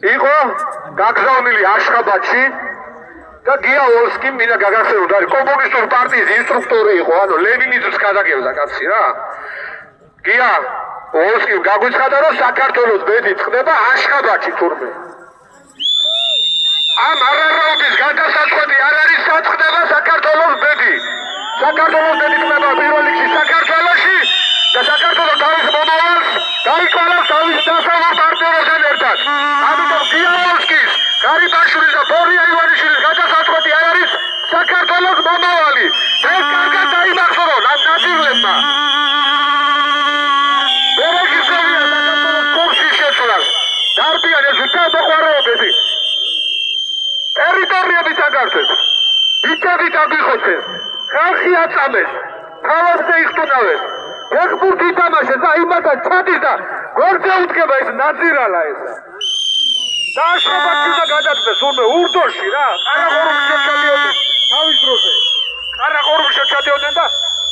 იყო გაგზავნილი აშხაბადში და გია ვოლსკი მინდა გაგახსენოთ არის კომუნისტური პარტიის ინსტრუქტორი იყო, ანუ ლენინიზმს გადაგებდა კაცი რა. გია ვოლსკი გაგვიცხადა რომ საქართველოს ბედი წყდება აშხაბადში თურმე. ამ არარაობის გადასაწყვეტი არ არის საწყდება საქართველოს ბედი. საქართველოს ბედი ხდება პირველ რიგში საქართველოში და საქართველოს თავის მომავალს გაიკვალავს თავის დასავლურ პარტნიორებთან ერთად. ამიტომ გიაოვსკის, გარიბაშვილის და ბორია ივანიშვილის გადასაწყვეტი არ არის საქართველოს მომავალი. ეს კარგად დაიმახსოვრონ ამ ნაწილებმა. ვერაგისებია საქართველოს კურსის შეცვლას. დარბიან ეს უთანხმოყვარეობები. ტერიტორიების აგართვეს, ბიჭებით აგვიხოცეს, ხალხი აწამეს, თავებზე იხტუნავეს, ფეხბურთი ითამაშეს და იმათან ჩადის და გვერდზე უდგება ეს ნაძირალა ესა. დააშრობათ უნდა გადაწყვეს თურმე ურდოში რა, ყარაყორუმში ჩადიოდნენ თავის დროზე. ყარაყორუმში ჩადიოდნენ და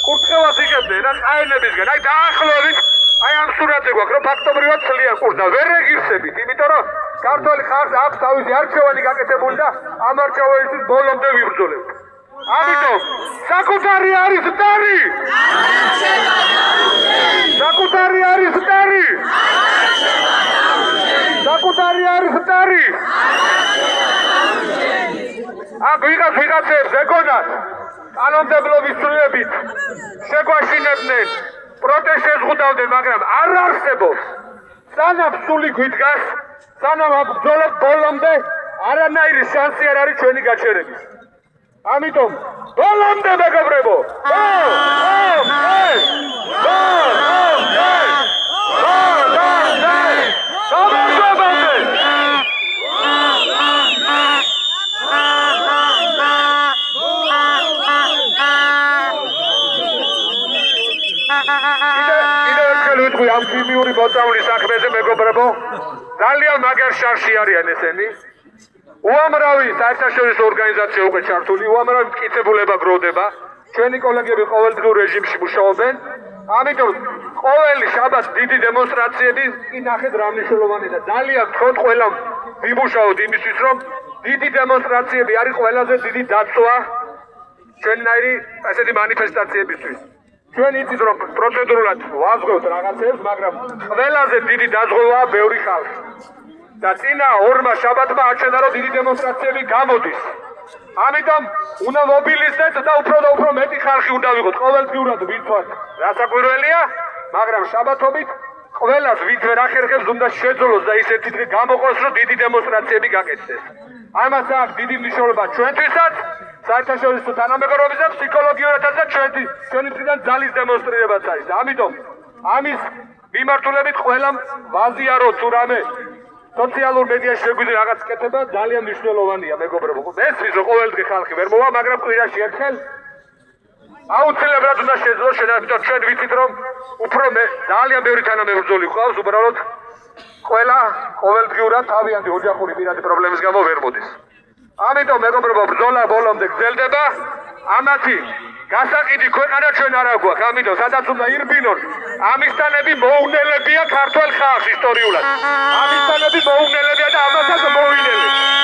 კურთხევას იღებდნენ რა ყაენებისგან. აი დაახლოებით აი ამ სურათზე გვაქვს რომ ფაქტობრივად ცლიან კურსს და ვერ რეგისტრებით, იმიტომ რომ ქართული ხალხს აქვს თავისი არჩევანი გაკეთებული და ამ არჩევანისთვის ბოლომდე ვიბრძოლებთ. ამიტომ საკუთარი არის დარი! საკუთარი არის დარი! საკუთარი არის დარი! აქ ვიღაცებს ეგონათ კანონმდებლობის ცვლილებით შეგვაშინებდნენ, პროტესტს ზღუდავდნენ, მაგრამ არ არსებობს. სანამ სული გვიდგას, სანამ ბრძოლობთ ბოლომდე, არანაირი შანსი არ არის ჩვენი გაჩერების. ამიტომ ბოლომდე მეგობრებო! ვიტყვი ამ ქიმიური მოწამვლის საქმეზე მეგობრებო, ძალიან მაგარ შარში არიან ესენი. უამრავი საერთაშორისო ორგანიზაცია უკვე ჩართული, უამრავი მტკიცებულება გროვდება. ჩვენი კოლეგები ყოველდღიურ რეჟიმში მუშაობენ. ამიტომ ყოველი შაბათს დიდი დემონსტრაციები კი ნახეთ რა მნიშვნელოვანია და ძალიან გთხოვთ ყველამ ვიმუშაოთ იმისთვის, რომ დიდი დემონსტრაციები არის ყველაზე დიდი დაცვა ჩვენნაირი ასეთი მანიფესტაციებისთვის. ჩვენ იცით რომ პროცედურულად ვაზღვევთ რაღაცებს, მაგრამ ყველაზე დიდი დაზღვევაა ბევრი ხალხი. და წინა ორმა შაბათმა აჩვენა რომ დიდი დემონსტრაციები გამოდის. ამიტომ უნდა მობილიზდეთ და უფრო მეტი ხალხი უნდა ვიყოთ. ყოველდღიურად ვიცვათ რა საკვირველია, მაგრამ შაბათობით ყველას ვინც ვერ ახერხებს უნდა შეძლოს და ისეთი დღე გამოყოს რომ დიდი დემონსტრაციები გაკეთდეს. ამას აქვს დიდი მნიშვნელობა ჩვენთვისაც, საერთაშორისო თანამეგობრობისა და ფსიქოლოგიურადაც და ჩვენი მხრიდან ძალის დემონსტრირებაც არის. ამიტომ ამის მიმართულებით ყველამ ვაზიაროთ თუ რამე სოციალურ მედიაში შეგვიძლია რაღაც კეთება ძალიან მნიშვნელოვანია მეგობრებო. მესმის რომ ყოველდღე ხალხი ვერ მოვა, მაგრამ კვირაში ერთხელ აუცილებლად უნდა შეძლოს შედარებით. ჩვენ ვიცით რომ უფრო ძალიან ბევრი თანამებრძოლი ყავს, უბრალოდ ყველა ყოველდღიურად თავიანთი ოჯახური პირადი პრობლემის გამო ვერ მოდის. ამიტომ მეგობრებო, ბრძოლა ბოლომდე გრძელდება. ამათი გასაყიდი ქვეყანა ჩვენ არ აგვაქვს. ამიტომ სადაც უნდა ირბინონ, ამისთანები მოუნელებია ქართველ ხალხს ისტორიულად. ამისთანები მოუნელებია და ამასაც მოინელებს.